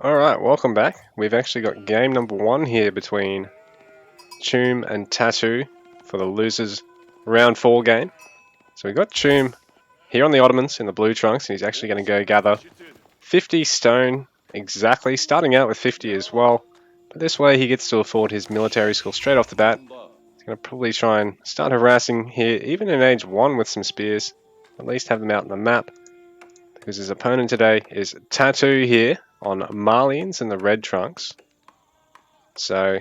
Alright, welcome back. We've actually got game number 1 here between Choom and Tattoo for the losers round 4 game. So we've got Choom here on the Ottomans in the blue trunks, and he's actually going to go gather 50 stone exactly, starting out with 50 as well. But this way he gets to afford his military school straight off the bat. He's going to probably try and start harassing here, even in age 1 with some spears. At least have them out on the map. Because his opponent today is Tattoo here on Marlians in the red trunks. So,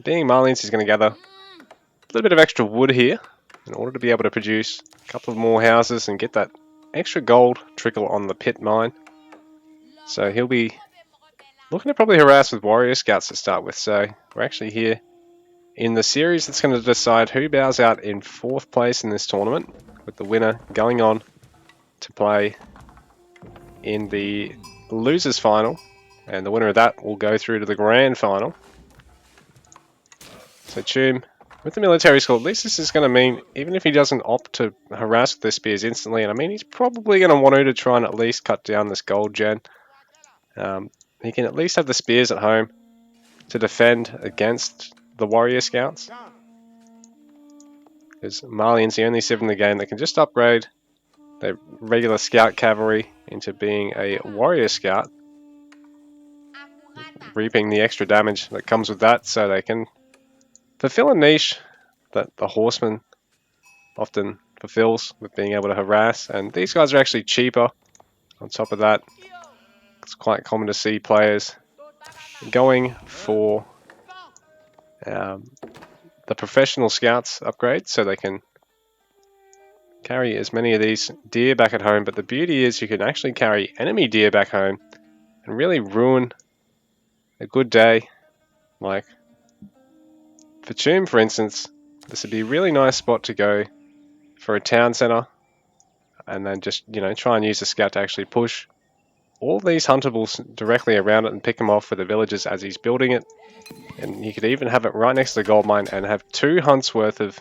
being Marlians, he's going to gather a little bit of extra wood here in order to be able to produce a couple of more houses and get that extra gold trickle on the pit mine. So he'll be looking to probably harass with warrior scouts to start with. So we're actually here in the series that's going to decide who bows out in 4th place in this tournament, with the winner going on to play in the losers final, and the winner of that will go through to the grand final. So Choom, with the military school, at least this is going to mean, even if he doesn't opt to harass with the spears instantly, and I mean he's probably going to want to try and at least cut down this gold gen, he can at least have the spears at home to defend against the warrior scouts. Because Marlian's the only civ in the game that can just upgrade their regular scout cavalry into being a warrior scout, reaping the extra damage that comes with that, so they can fulfill a niche that the horseman often fulfills with being able to harass. And these guys are actually cheaper. On top of that, it's quite common to see players going for the professional scouts upgrade, so they can carry as many of these deer back at home. But the beauty is you can actually carry enemy deer back home and really ruin a good day. Like for Choom, for instance, this would be a really nice spot to go for a town center, and then just, try and use the scout to actually push all these huntables directly around it and pick them off for the villagers as he's building it. And you could even have it right next to the gold mine and have 2 hunts worth of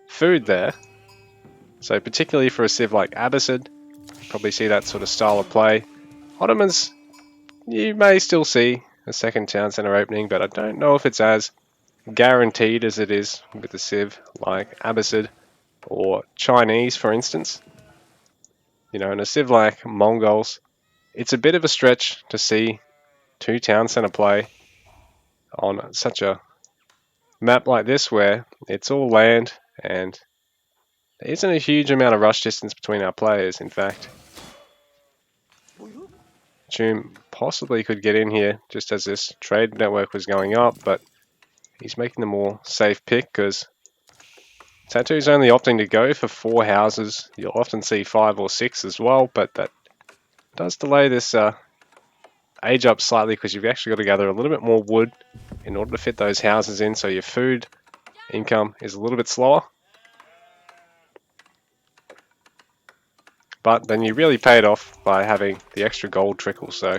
food there. So particularly for a civ like Abbasid, you probably see that sort of style of play. Ottomans, you may still see a second town center opening, but I don't know if it's as guaranteed as it is with a civ like Abbasid or Chinese, for instance. In a civ like Mongols, it's a bit of a stretch to see 2 town center play on such a map like this, where it's all land and there isn't a huge amount of rush distance between our players. In fact, Choom possibly could get in here just as this trade network was going up, but he's making the more safe pick because Tattoo's only opting to go for 4 houses. You'll often see 5 or 6 as well, but that does delay this age up slightly because you've actually got to gather a little bit more wood in order to fit those houses in, so your food income is a little bit slower. But then you really pay it off by having the extra gold trickle, so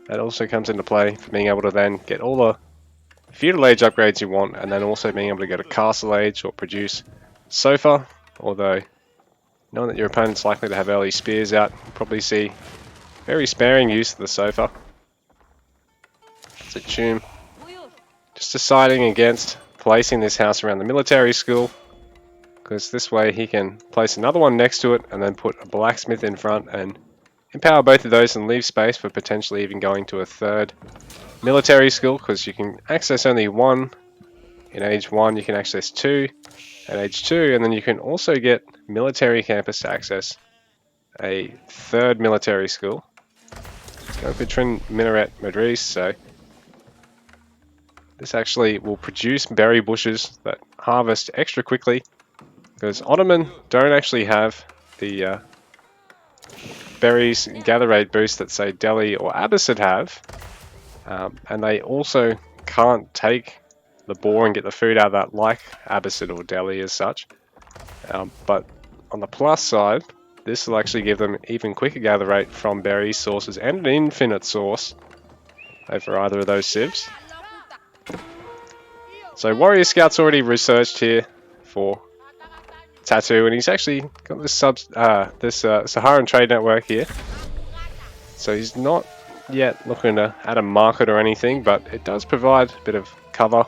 that also comes into play for being able to then get all the feudal age upgrades you want, and then also being able to get a castle age or produce sofa. Although knowing that your opponent's likely to have early spears out, you'll probably see very sparing use of the sofa. So Choom just deciding against placing this house around the military school, because this way he can place another one next to it and then put a blacksmith in front and empower both of those and leave space for potentially even going to a 3rd military school, because you can access only 1 in age 1, you can access 2 at age 2, and then you can also get military campus to access a 3rd military school. Go for Trin Minaret Madris. So this actually will produce berry bushes that harvest extra quickly, because Ottoman don't actually have the berries gather rate boost that, say, Delhi or Abbasid have, and they also can't take the boar and get the food out of that like Abbasid or Delhi as such. But on the plus side, this will actually give them even quicker gather rate from berry sources and an infinite source over either of those civs. So Warrior Scout's already researched here for Tattoo, and he's actually got this Saharan trade network here. So he's not yet looking to add a market or anything, but it does provide a bit of cover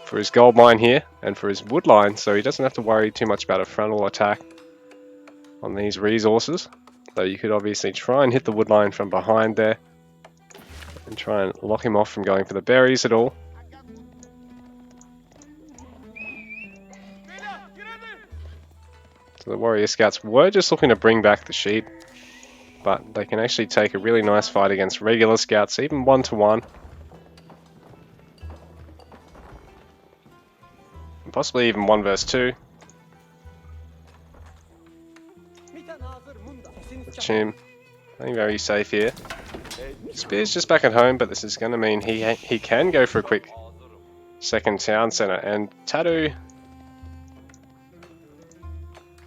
for his gold mine here and for his wood line, so he doesn't have to worry too much about a frontal attack on these resources. Though you could obviously try and hit the wood line from behind there and try and lock him off from going for the berries at all. So the warrior scouts were just looking to bring back the sheep, but they can actually take a really nice fight against regular scouts, even 1-to-1. And possibly even 1 versus 2. Chum, playing very safe here. Spear's just back at home, but this is going to mean he can go for a quick second town centre. And Tattoo,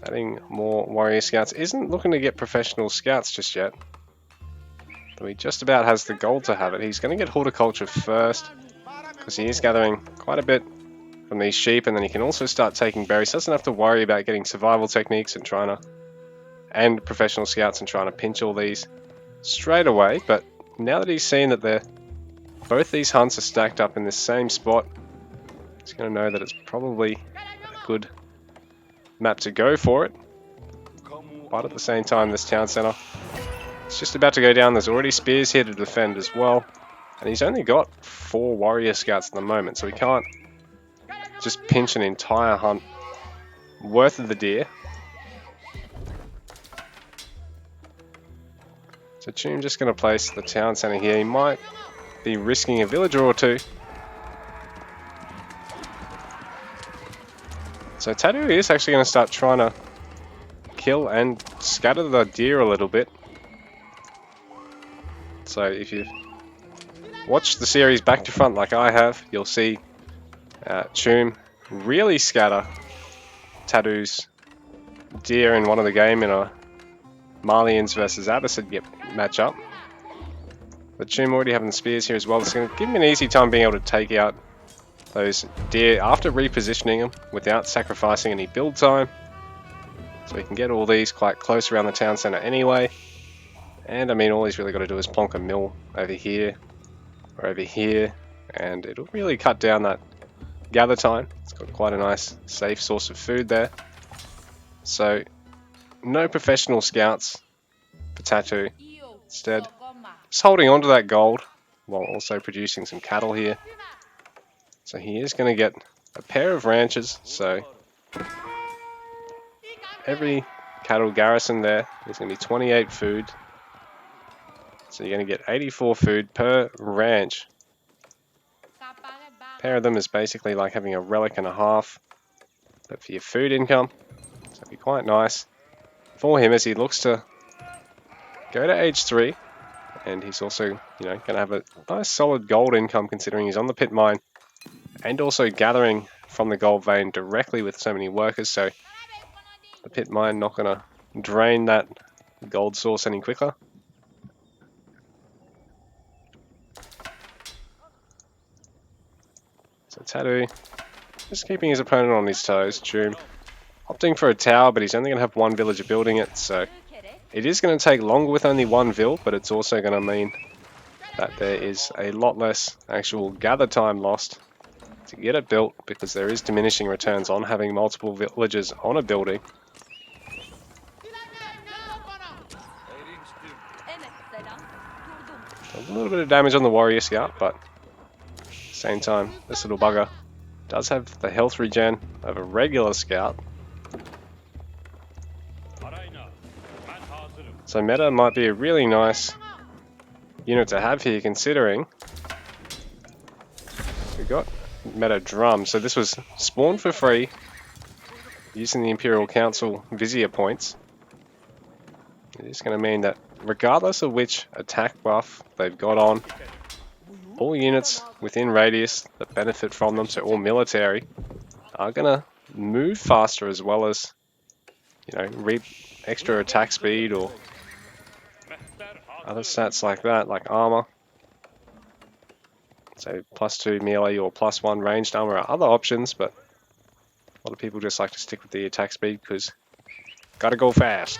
adding more warrior scouts, isn't looking to get professional scouts just yet. But he just about has the gold to have it. He's going to get horticulture first, because he is gathering quite a bit from these sheep, and then he can also start taking berries. Doesn't have to worry about getting survival techniques and professional scouts and trying to pinch all these straight away. But now that he's seen that both these hunts are stacked up in this same spot, he's going to know that it's probably a good map to go for it. But at the same time, this town centre, it's just about to go down. There's already spears here to defend as well, and he's only got 4 warrior scouts at the moment, so he can't just pinch an entire hunt worth of the deer. So Chum just going to place the town centre here. He might be risking a villager or two. So Tattoo is actually going to start trying to kill and scatter the deer a little bit. So if you've watched the series back to front like I have, you'll see Chum really scatter Tattoo's deer in one of the game in a Marlians versus Abbasid matchup. But Chum already having the spears here as well. It's going to give him an easy time being able to take out those deer after repositioning them without sacrificing any build time. So he can get all these quite close around the town centre anyway. And I mean, all he's really got to do is plonk a mill over here or over here, and it'll really cut down that gather time. It's got quite a nice safe source of food there. So no professional scouts for Tattoo. Instead, just holding on to that gold while also producing some cattle here. So he is going to get a pair of ranches. So every cattle garrison there is going to be 28 food. So you're going to get 84 food per ranch. A pair of them is basically like having a relic and a half. But for your food income, it's going to be quite nice for him as he looks to go to age 3. And he's also, going to have a nice solid gold income considering he's on the pit mine and also gathering from the gold vein directly with so many workers. So the pit mine not going to drain that gold source any quicker. So Tattoo just keeping his opponent on his toes. Chum opting for a tower, but he's only going to have 1 villager building it. So it is going to take longer with only 1 vill, but it's also going to mean that there is a lot less actual gather time lost to get it built, because there is diminishing returns on having multiple villagers on a building. A little bit of damage on the warrior scout, but at the same time, this little bugger does have the health regen of a regular scout. So meta might be a really nice unit to have here, considering we've got meta drum. So this was spawned for free using the Imperial Council Vizier points. It is going to mean that regardless of which attack buff they've got on, all units within radius that benefit from them, so all military, are going to move faster, as well as, reap extra attack speed or other stats like that, like armor. So +2 melee or +1 ranged armor are other options, but a lot of people just like to stick with the attack speed because gotta go fast.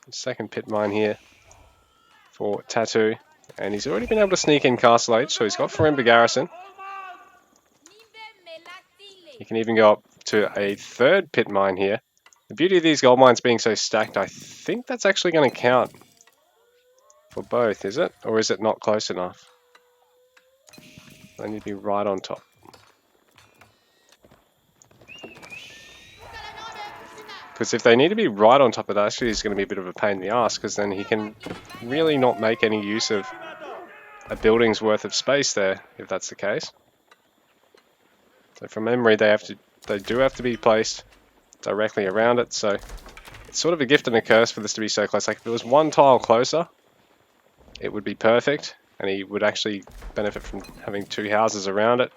Second pit mine here for Tattoo. And he's already been able to sneak in Castle Age, so he's got Farimba Garrison. He can even go up to a third pit mine here. The beauty of these gold mines being so stacked, I think that's actually going to count for both, is it? Or is it not close enough? They need to be right on top. Because if they need to be right on top of that, actually is going to be a bit of a pain in the ass, because then he can really not make any use of a building's worth of space there, if that's the case. So from memory, they do have to be placed directly around it, so it's sort of a gift and a curse for this to be so close. Like if it was one tile closer, it would be perfect, and he would actually benefit from having two houses around it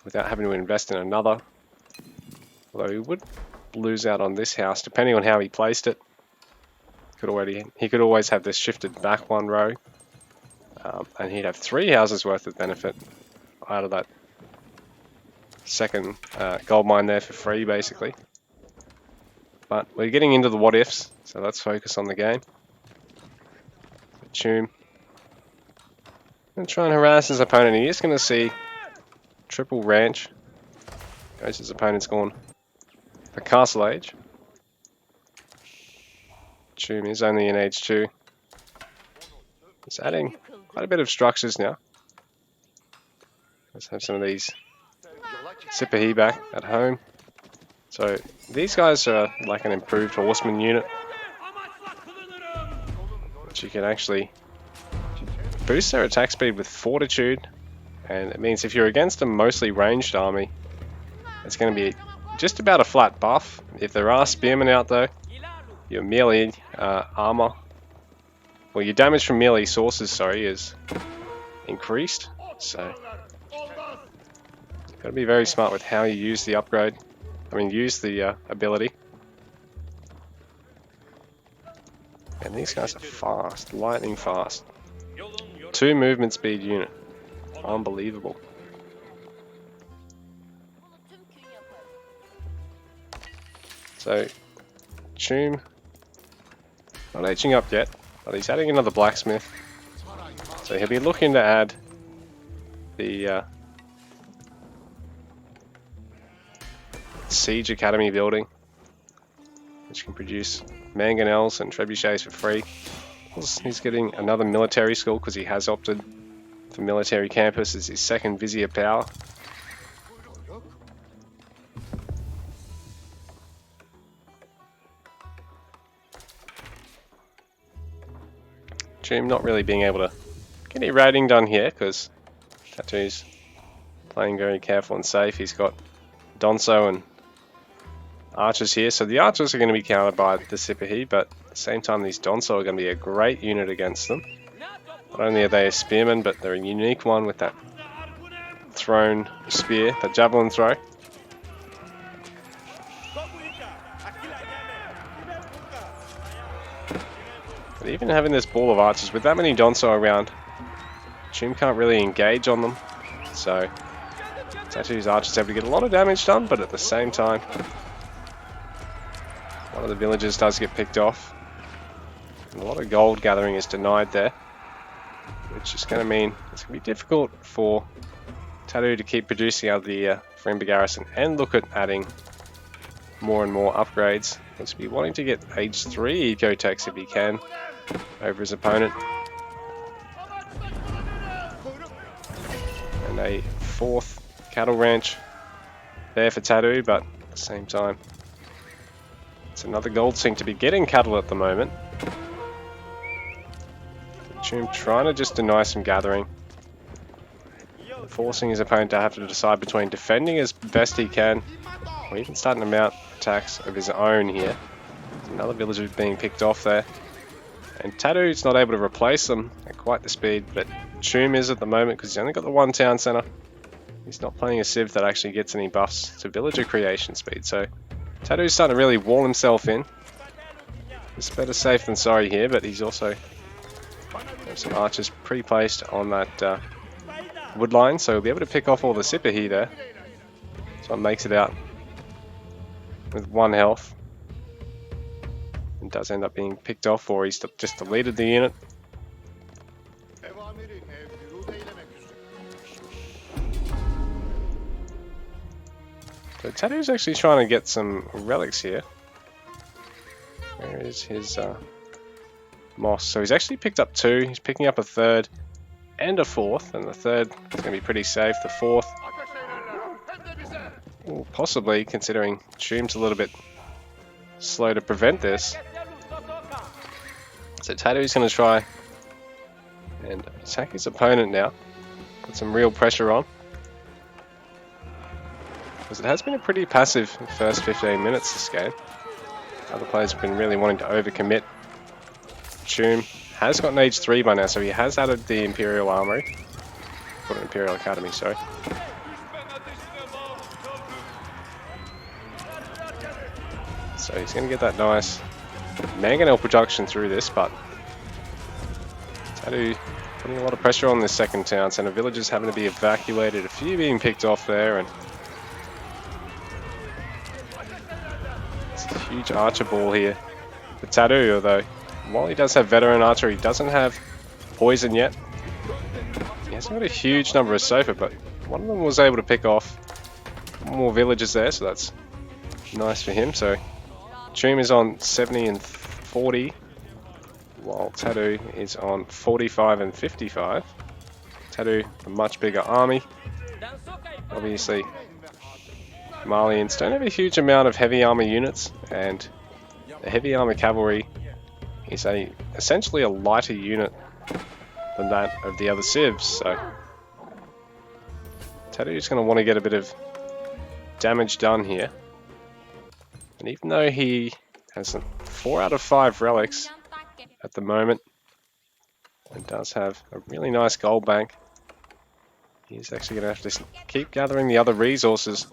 without having to invest in another. Although he would lose out on this house, depending on how he placed it. He could always have this shifted back one row, and he'd have three houses worth of benefit out of that second gold mine there for free, basically. But we're getting into the what ifs, so let's focus on the game. Jousting. And try and harass his opponent. He is going to see triple ranch. Goes his opponent's gone for Castle Age. Jousting is only in age 2. He's adding quite a bit of structures now. Let's have some of these Sipahi back at home. So these guys are like an improved horseman unit, which you can actually boost their attack speed with fortitude, and it means if you're against a mostly ranged army, it's going to be just about a flat buff. If there are spearmen out though, your melee armor, well, your damage from melee sources, is increased. So you've got to be very smart with how you use the upgrade. Use the ability. And these guys are fast, lightning fast. 2 movement speed unit. Unbelievable. So, Jousting, not aging up yet, but he's adding another blacksmith. So he'll be looking to add the Siege Academy building, which can produce mangonels and trebuchets for free. Plus, he's getting another military school because he has opted for military campus as his second Vizier power. Jousting not really being able to get any raiding done here because Tattoo's playing very careful and safe. He's got Donso and archers here, so the archers are going to be countered by the Sipahi, but at the same time these Donso are going to be a great unit against them. Not only are they a spearman, but they're a unique one with that thrown spear, that javelin throw. But even having this ball of archers, with that many Donso around, Jousting can't really engage on them, so Tattoo's archers able to get a lot of damage done, but at the same time one of the villagers does get picked off. And a lot of gold gathering is denied there, which is going to mean it's going to be difficult for Tattoo to keep producing out of the Farimba Garrison and look at adding more and more upgrades. He'll be wanting to get age 3 Ecotechs if he can over his opponent. And a 4th cattle ranch there for Tattoo, but at the same time it's another gold sink to be getting cattle at the moment. Jousting trying to just deny some gathering, forcing his opponent to have to decide between defending as best he can or even starting to mount attacks of his own here. There's another villager being picked off there, and Tattoo's not able to replace them at quite the speed that Jousting is at the moment because he's only got the 1 town centre. He's not playing a civ that actually gets any buffs to villager creation speed, so Tattoo's starting to really wall himself in. It's better safe than sorry here, but he's also got some archers pre-placed on that wood line, so he'll be able to pick off all the Sipahi there. So it makes it out with 1 health. And does end up being picked off, or he's just deleted the unit. So Tattoo's actually trying to get some relics here. Where is his moss? So he's actually picked up 2. He's picking up a 3rd and a 4th, and the 3rd is going to be pretty safe. The 4th, well, possibly, considering Jousting's a little bit slow to prevent this. So Tattoo's going to try and attack his opponent now. Put some real pressure on. Because it has been a pretty passive first 15 minutes this game. Other players have been really wanting to overcommit. Jousting has got an age 3 by now, so he has added the Imperial Armory. Or Imperial Academy, sorry. So he's going to get that nice mangonel production through this, but Tattoo putting a lot of pressure on this second town centre. Villagers having to be evacuated, a few being picked off there, and it's a huge archer ball here for Tattoo, although while he does have veteran archer, he doesn't have poison yet. He hasn't got a huge number of sofa, but one of them was able to pick off more villagers there, so that's nice for him. So Jousting is on 70 and 40, while Tattoo is on 45 and 55. Tattoo, a much bigger army. Obviously, Malians don't have a huge amount of heavy armor units, and the heavy armor cavalry is essentially a lighter unit than that of the other civs. So Tattoo's going to want to get a bit of damage done here. And even though he has 4 out of 5 relics at the moment, and does have a really nice gold bank, he's actually going to have to keep gathering the other resources.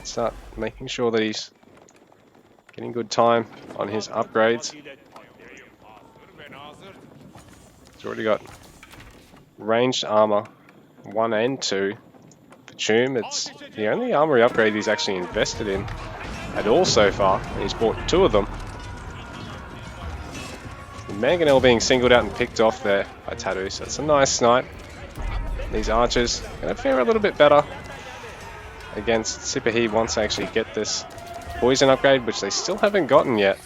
Start making sure that he's getting good time on his upgrades. He's already got ranged armor 1 and 2. For Jousting, it's the only armory upgrade he's actually invested in at all so far, and he's bought 2 of them. The mangonel being singled out and picked off there by Tattoo, so it's a nice snipe. These archers are going to fare a little bit better against Sipahi once they actually get this poison upgrade, which they still haven't gotten yet.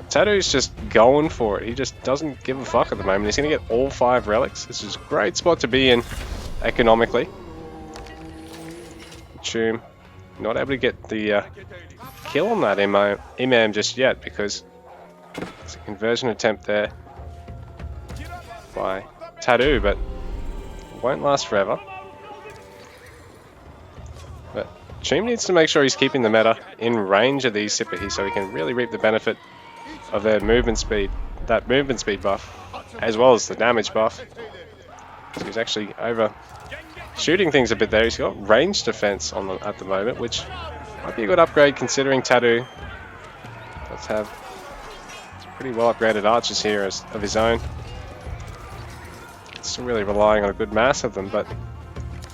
Tattoo's just going for it. He just doesn't give a fuck at the moment. He's going to get all 5 relics. This is a great spot to be in economically. Jousting not able to get the kill on that imam just yet, because it's a conversion attempt there by Tattoo, but it won't last forever. But Jousting needs to make sure he's keeping the meta in range of these Sipahi so he can really reap the benefit of their movement speed, that movement speed buff, as well as the damage buff. So he's actually over shooting things a bit there. He's got range defense on at the moment, which might be a good upgrade considering Tattoo does have some pretty well upgraded archers here of his own. Still really relying on a good mass of them, but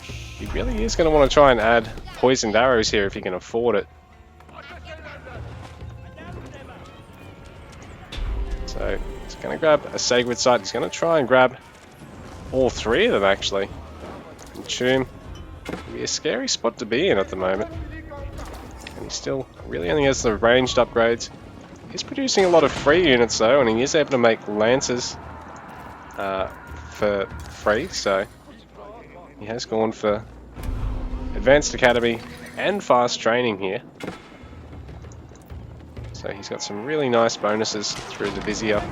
he really is going to want to try and add poisoned arrows here if he can afford it. So he's going to grab a sacred site. He's going to try and grab all 3 of them actually. And Jousting will be a scary spot to be in at the moment. And he still really only has the ranged upgrades. He's producing a lot of free units though, and he is able to make lances for free. So he has gone for Advanced Academy and fast training here. So he's got some really nice bonuses through the Vizier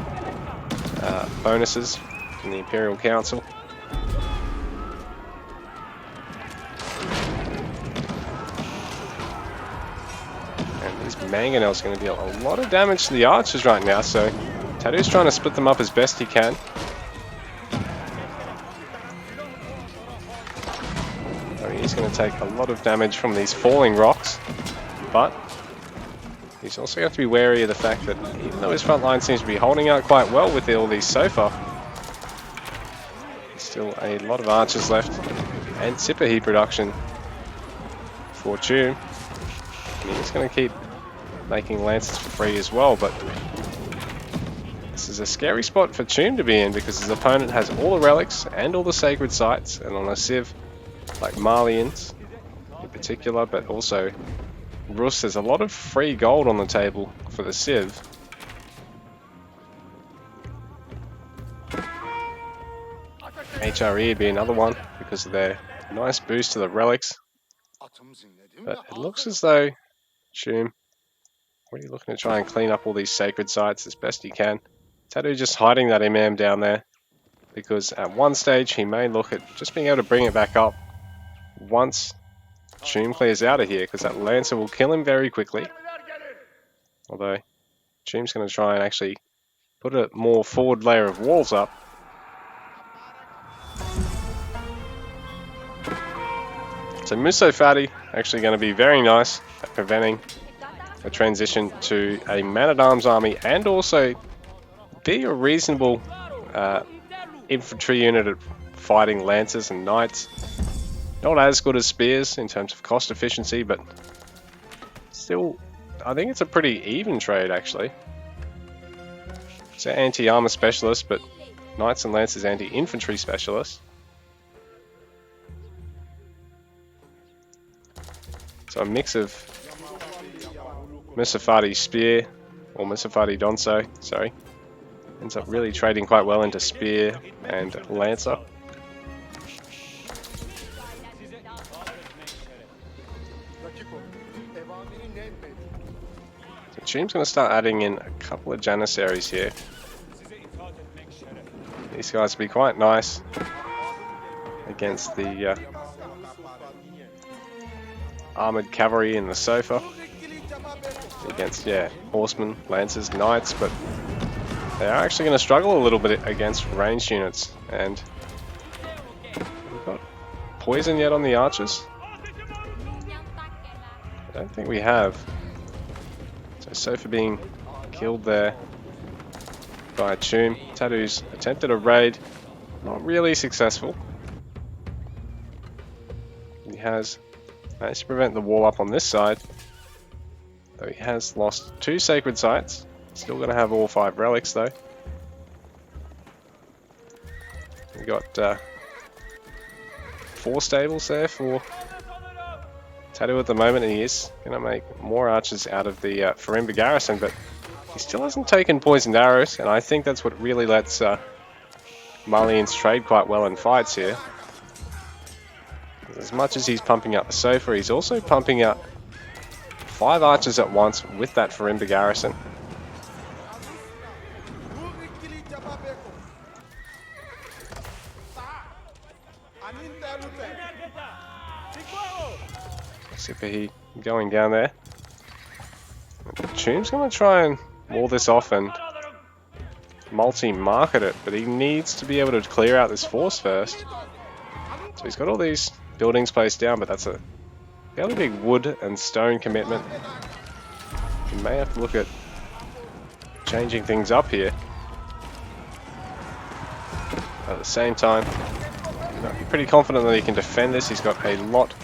bonuses from the Imperial Council. And these mangonels are going to deal a lot of damage to the archers right now, so Tattoo's trying to split them up as best he can. So he's going to take a lot of damage from these falling rocks, but he's also got to be wary of the fact that even though his front line seems to be holding out quite well with all these so far, there's still a lot of archers left and Sipahi production for Jousting. And he's going to keep making lances for free as well, but this is a scary spot for Tomb to be in because his opponent has all the relics and all the sacred sites, and on a civ like Marlians in particular, but also Rus, there's a lot of free gold on the table for the civ. HRE would be another one because of their nice boost to the relics, but it looks as though Tomb, what are you looking to try and clean up all these sacred sites as best he can? Tattoo just hiding that imam down there because at one stage he may look at just being able to bring it back up once Tomb clears out of here, because that Lancer will kill him very quickly. Although Tomb's going to try and actually put a more forward layer of walls up. So Muso Fati actually going to be very nice at preventing a transition to a man-at-arms army, and also be a reasonable infantry unit at fighting lancers and knights. Not as good as spears in terms of cost efficiency, but still, I think it's a pretty even trade actually. It's an anti-armor specialist, but knights and lancers anti-infantry specialists. So a mix of Musafati Spear, or Musafati Donso, sorry, ends up really trading quite well into Spear and Lancer. So Tomb's going to start adding in a couple of Janissaries here. These guys will be quite nice against the armoured cavalry in the sofa. Against, yeah, horsemen, lancers, knights, but they are actually going to struggle a little bit against ranged units. And we've got poison yet on the archers? I don't think we have. So Sofa being killed there by Tomb. Tattoo's attempted a raid, not really successful. He has managed to prevent the wall up on this side, though he has lost 2 sacred sites. Still going to have all 5 relics though. We got 4 stables there for Tattoo at the moment, and he is going to make more archers out of the Farimba garrison, but he still hasn't taken poisoned arrows, and I think that's what really lets Marlians trade quite well in fights here. As much as he's pumping up the Sofa, he's also pumping up 5 archers at once with that Farimba garrison. Super Heat going down there. Tomb's going to try and wall this off and multi-market it, but he needs to be able to clear out this force first. So he's got all these buildings placed down, but that's a fairly big wood and stone commitment. He may have to look at changing things up here. At the same time, I'm pretty confident that he can defend this. He's got a lot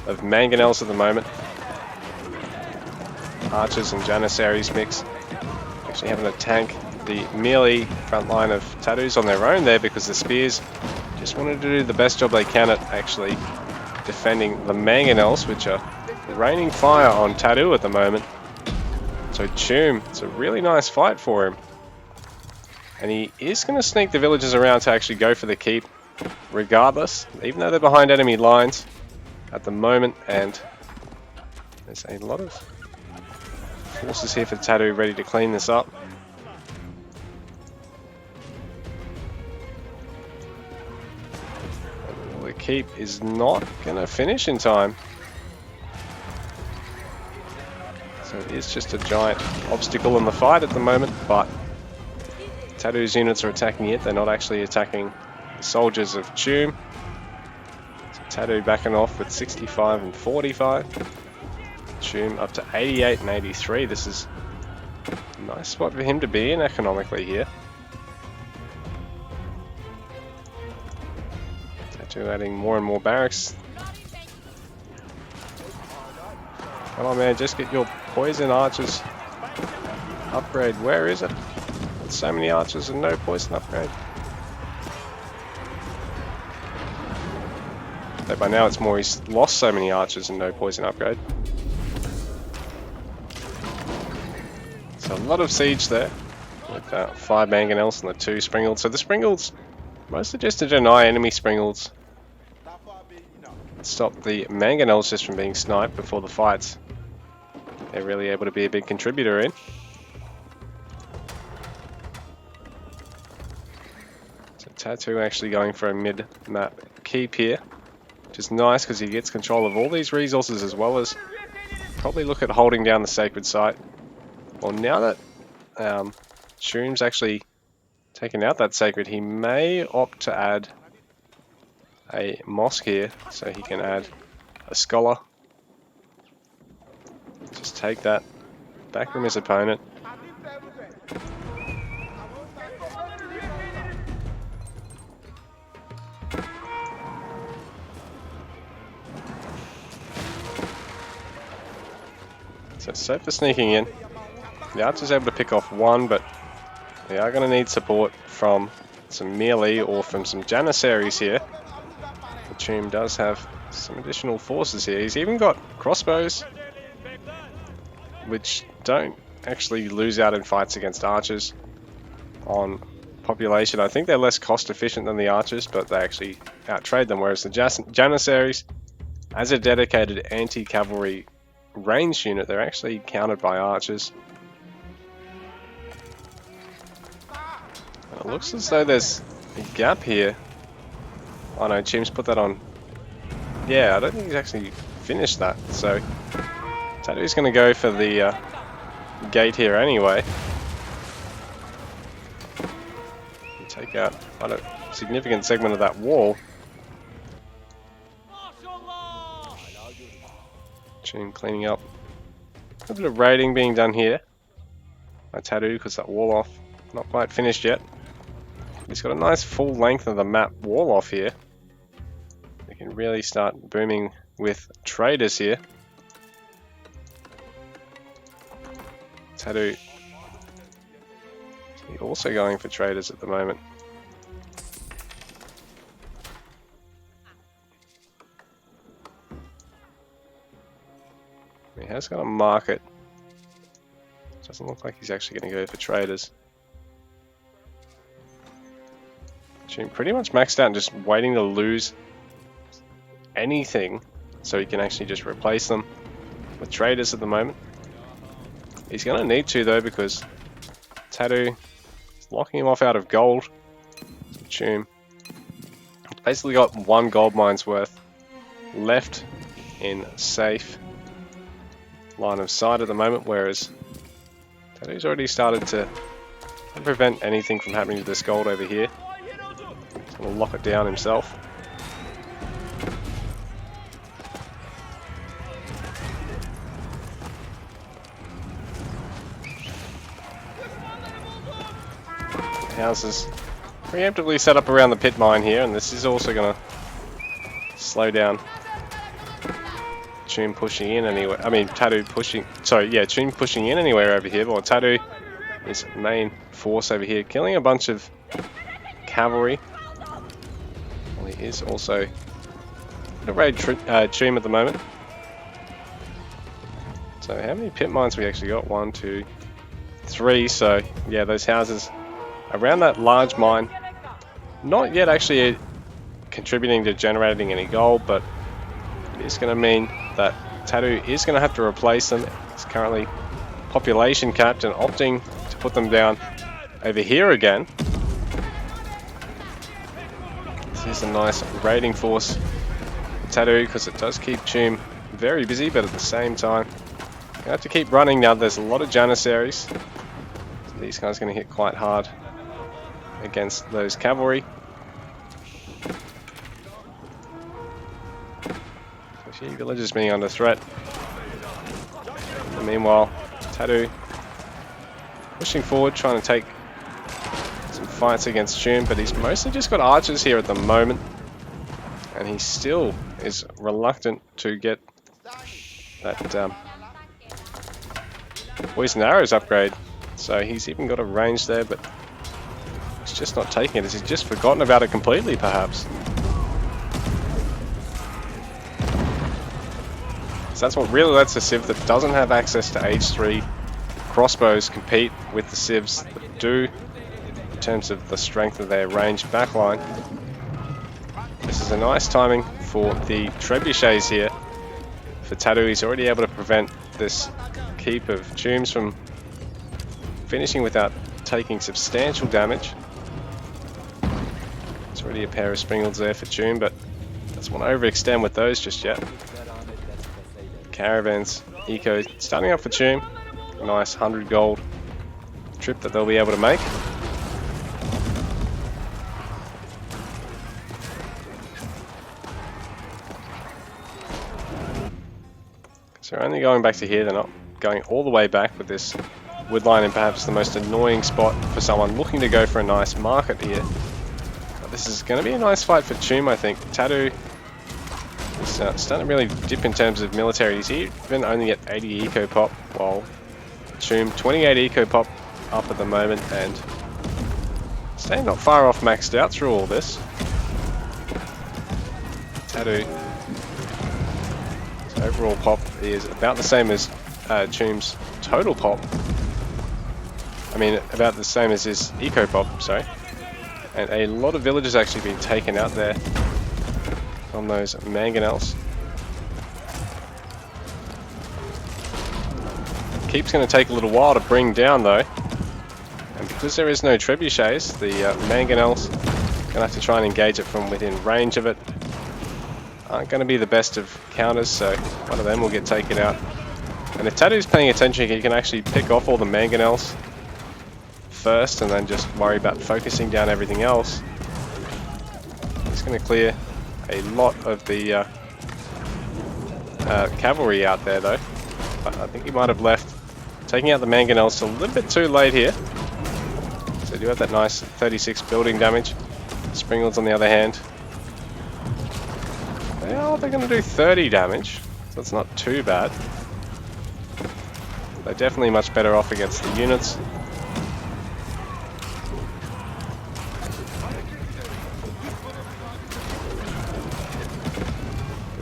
of mangonels at the moment. Archers and Janissaries mix. Actually having to tank the melee front line of Tattoos on their own there, because the spears just wanted to do the best job they can at actually defending the mangonels, which are raining fire on Tattoo at the moment. So Tomb, it's a really nice fight for him. And he is going to sneak the villagers around to actually go for the keep regardless, even though they're behind enemy lines at the moment, and there's a lot of forces here for Tattoo ready to clean this up. The keep is not going to finish in time, so it is just a giant obstacle in the fight at the moment, but Tattoo's units are attacking it. They're not actually attacking the soldiers of Tomb. Tattoo backing off with 65 and 45. Tomb up to 88 and 83. This is a nice spot for him to be in economically here. Tattoo adding more and more barracks. Come on man, just get your poison archers upgrade. Where is it? There's so many archers and no poison upgrade. So by now it's more he's lost so many archers and no poison upgrade. So a lot of siege there with 5 mangonels and the 2 springles. So the springles mostly just to deny enemy springles. Stop the mangonels just from being sniped before the fights. They're really able to be a big contributor in. So Tattoo actually going for a mid-map keep here, which is nice because he gets control of all these resources as well as probably look at holding down the sacred site. Well, now that Shroom's actually taken out that sacred, he may opt to add a mosque here so he can add a scholar. Just take that back from his opponent. So safe for sneaking in. The archer's able to pick off 1, but they are going to need support from some melee or from some janissaries here. The Tomb does have some additional forces here. He's even got crossbows, which don't actually lose out in fights against archers on population. I think they're less cost efficient than the archers, but they actually outtrade them, whereas the janissaries, as a dedicated anti-cavalry ranged unit, they're actually countered by archers. And it looks as though there's a gap here. Oh no, Chim's put that on. Yeah, I don't think he's actually finished that, so Tattoo's going to go for the gate here anyway. Take out quite a significant segment of that wall. Chim cleaning up. A little bit of raiding being done here by Tattoo because that wall off not quite finished yet. He's got a nice full length of the map wall off here. We can really start booming with traders here. Tattoo also going for traders at the moment. He has got a market. Doesn't look like he's actually going to go for traders. Pretty much maxed out and just waiting to lose anything so he can actually just replace them with traders at the moment. He's going to need to though because Tattoo is locking him off out of gold. Tomb basically got 1 gold mine's worth left in safe line of sight at the moment, whereas Tattoo's already started to prevent anything from happening to this gold over here. He's going to lock it down himself. Houses preemptively set up around the pit mine here, and this is also going to slow down Tomb pushing in anyway. I mean, Tattoo pushing. Sorry, yeah, Tomb pushing in anywhere over here. But Tattoo is main force over here, killing a bunch of cavalry. Well, he is also going to raid Tomb at the moment. So, how many pit mines we actually got? 1, 2, 3. So, yeah, those houses around that large mine, not yet actually contributing to generating any gold, but it is going to mean that Tattoo is going to have to replace them. It's currently population capped and opting to put them down over here again. This is a nice raiding force for Tattoo because it does keep Tomb very busy, but at the same time you have to keep running now. There's a lot of janissaries. So these guys are going to hit quite hard against those cavalry. Few villages being under threat. And meanwhile, Tattoo pushing forward, trying to take some fights against Tomb, but he's mostly just got archers here at the moment, and he still is reluctant to get that poison arrows upgrade. So he's even got a range there, but he's just not taking it. Has he just forgotten about it completely, perhaps? So that's what really lets a Civ that doesn't have access to H3 crossbows compete with the Civs that do, in terms of the strength of their ranged backline. This is a nice timing for the trebuchets here. For Tattoo, he's already able to prevent this keep of Joutes from finishing without taking substantial damage. There's already a pair of Springles there for Joutes, but doesn't want to overextend with those just yet. Caravans, Eco starting up for Joutes. A nice 100 gold trip that they'll be able to make. So they're only going back to here, they're not going all the way back with this woodline in perhaps the most annoying spot for someone looking to go for a nice market here. But this is going to be a nice fight for Joutes, I think. Tattoo is starting to really dip in terms of military. He's even only at 80 eco pop, while Joutes 28 eco pop up at the moment, and staying not far off maxed out through all this. Tattoo, his overall pop is about the same as Joutes' total pop. I mean, about the same as his eco pop, sorry. And a lot of villages actually been taken out there from those mangonels. Keep's going to take a little while to bring down though, and because there is no trebuchets, the mangonels going to have to try and engage it from within range of it. Aren't going to be the best of counters, so one of them will get taken out. And if Tattoo's paying attention, he can actually pick off all the mangonels first and then just worry about focusing down everything else. He's going to clear a lot of the cavalry out there though. But I think he might have left, taking out the mangonels a little bit too late here. So you do have that nice 36 building damage. Springles on the other hand, they're going to do 30 damage, so it's not too bad. They're definitely much better off against the units.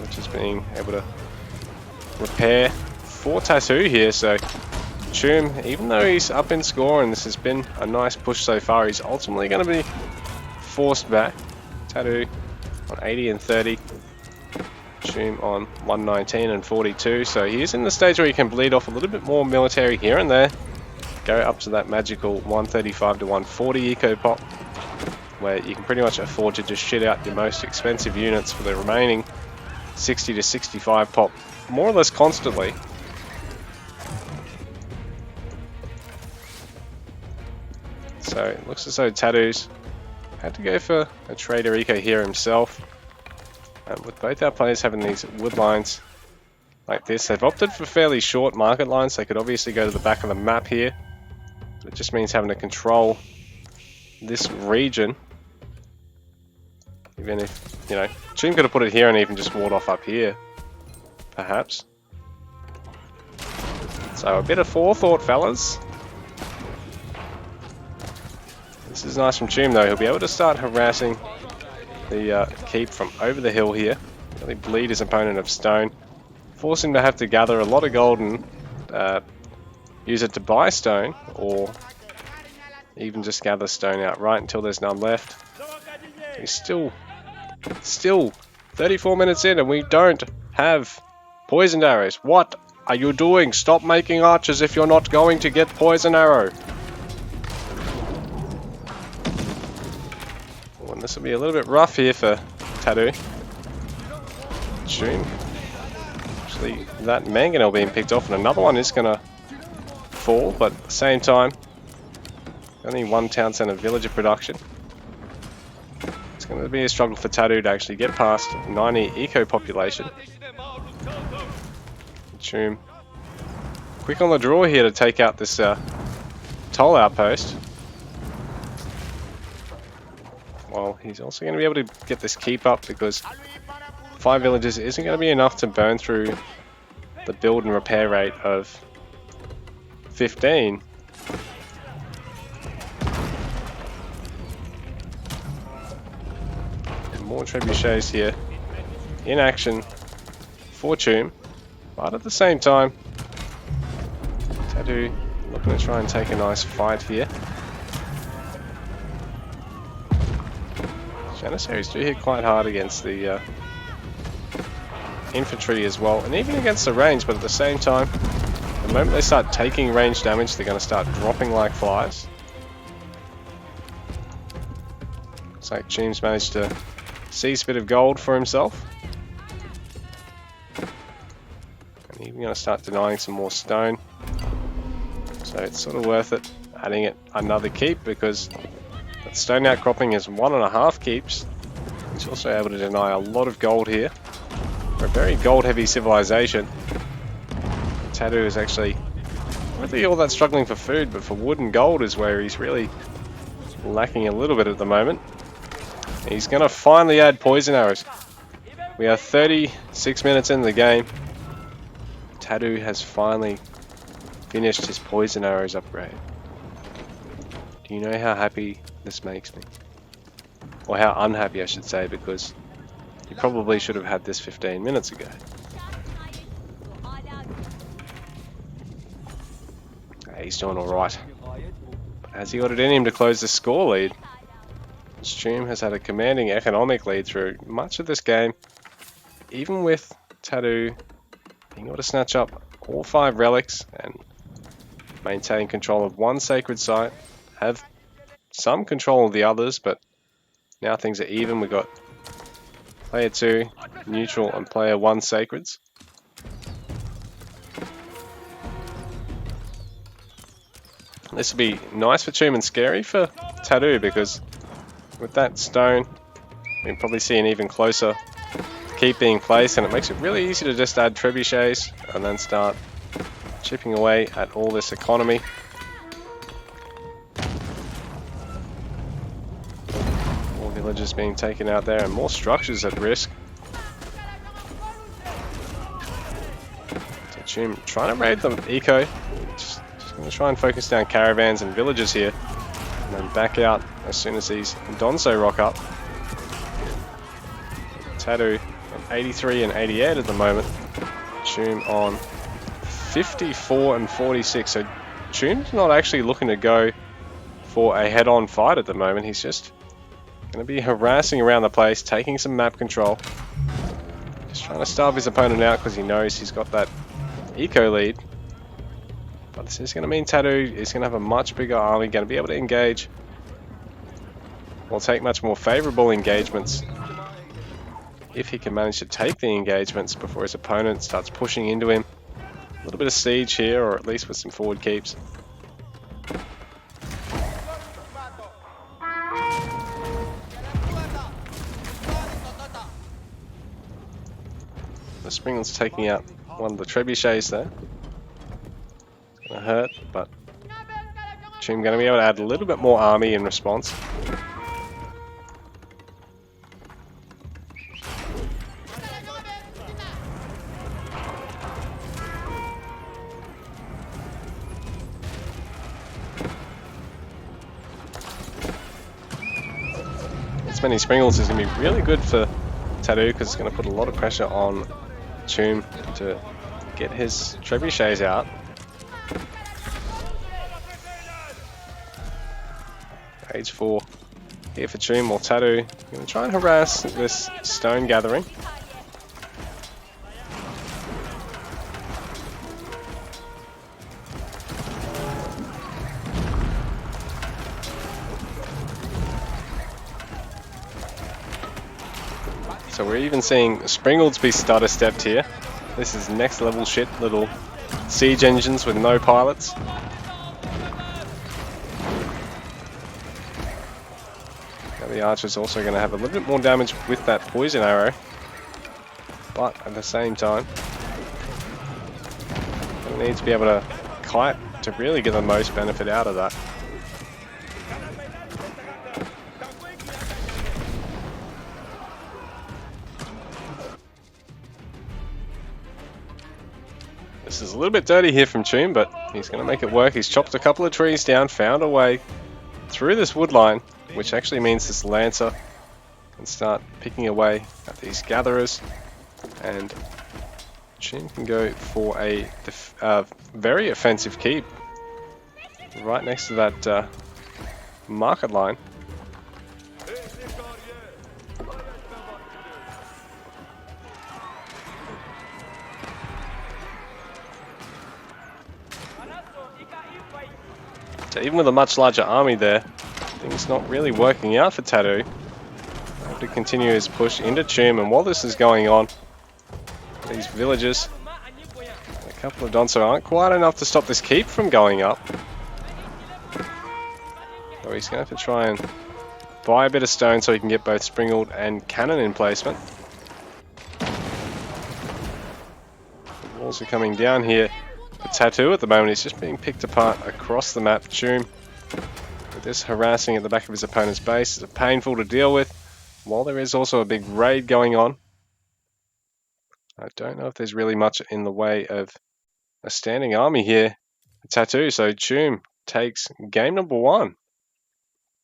Which is being able to repair for Tattoo here, so Joutes, even though he's up in score and this has been a nice push so far, he's ultimately going to be forced back. Tattoo on 80 and 30. Joutes on 119 and 42, so he is in the stage where he can bleed off a little bit more military here and there, go up to that magical 135 to 140 eco pop, where you can pretty much afford to just shit out your most expensive units for the remaining 60 to 65 pop more or less constantly. So it looks as though Tattoo's had to go for a trader eco here himself. And with both our players having these wood lines like this, they've opted for fairly short market lines. They could obviously go to the back of the map here, but it just means having to control this region. Even if, you know, Joutes could have put it here and even just walled off up here, perhaps. So a bit of forethought, fellas. This is nice from Joutes though. He'll be able to start harassing the keep from over the hill here. Really bleed his opponent of stone. Force him to have to gather a lot of gold and use it to buy stone, or even just gather stone outright until there's none left. He's still 34 minutes in and we don't have poisoned arrows. What are you doing? Stop making archers if you're not going to get poison arrow. And this will be a little bit rough here for Tattoo. Joutes. Actually, that mangonel being picked off and another one is going to fall, but at the same time, only one town centre villager production. It's going to be a struggle for Tattoo to actually get past 90 eco population. Joutes quick on the draw here to take out this toll outpost. Well, he's also going to be able to get this keep up because 5 villages isn't going to be enough to burn through the build and repair rate of 15. More trebuchets here in action for Tomb, but at the same time, Tattoo looking to try and take a nice fight here. Janissaries do hit quite hard against the infantry as well, and even against the range, but at the same time, the moment they start taking range damage, they're going to start dropping like flies. Looks like Tomb's managed to seize a bit of gold for himself. And he's going to start denying some more stone. So it's sort of worth it adding it another keep, because that stone outcropping is 1.5 keeps. He's also able to deny a lot of gold here. For a very gold heavy civilization, Tattoo is actually not really all that struggling for food, but for wood and gold is where he's really lacking a little bit at the moment. He's going to finally add poison arrows. We are 36 minutes into the game. Tattoo has finally finished his poison arrows upgrade. Do you know how happy this makes me? Or how unhappy I should say, because you probably should have had this 15 minutes ago. He's doing alright. Has he got it in him to close the score lead? Stream has had a commanding economic lead through much of this game, even with Tattoo being able to snatch up all 5 relics and maintain control of 1 sacred site, have some control of the others, but now things are even. We've got player 2 neutral and player 1 sacreds. This will be nice for Tomb and scary for Tattoo, because with that stone we can probably see an even closer keep being placed, and it makes it really easy to just add trebuchets and then start chipping away at all this economy. More villages being taken out there and more structures at risk. So Tomb trying to raid the eco. Just going to try and focus down caravans and villages here, and then back out as soon as these Donso rock up. Tattoo at 83 and 88 at the moment. Tomb on 54 and 46. So Tomb's not actually looking to go for a head-on fight at the moment. He's just going to be harassing around the place, taking some map control. Just trying to starve his opponent out because he knows he's got that eco lead. But this is going to mean Tattoo is going to have a much bigger army, going to be able to engage. Will take much more favourable engagements if he can manage to take the engagements before his opponent starts pushing into him. A little bit of siege here, or at least with some forward keeps. The Springald's taking out one of the trebuchets there. It's going to hurt, but Tomb going to be able to add a little bit more army in response. This many Springals is going to be really good for Tattoo, because it's going to put a lot of pressure on Tomb to get his trebuchets out. Age 4 here for Tomb, or Tattoo going to try and harass this stone gathering. So we're even seeing Springalds be stutter stepped here. This is next level shit, little siege engines with no pilots. Now the archer's also going to have a little bit more damage with that poison arrow, but at the same time, we need to be able to kite to really get the most benefit out of that. This is a little bit dirty here from Tune, but he's going to make it work. He's chopped a couple of trees down, found a way through this wood line, which actually means this Lancer can start picking away at these gatherers, and Tune can go for a very offensive keep right next to that market line. So even with a much larger army there, things not really working out for Tattoo. Have to continue his push into Tomb, and while this is going on, these villagers, a couple of Donso aren't quite enough to stop this keep from going up. So he's going to have to try and buy a bit of stone so he can get both Springald and Cannon in placement. The walls are coming down here. The Tattoo at the moment is just being picked apart across the map. Choom, with this harassing at the back of his opponent's base, is painful to deal with, while there is also a big raid going on. I don't know if there's really much in the way of a standing army here. Tattoo, so Choom takes game number 1.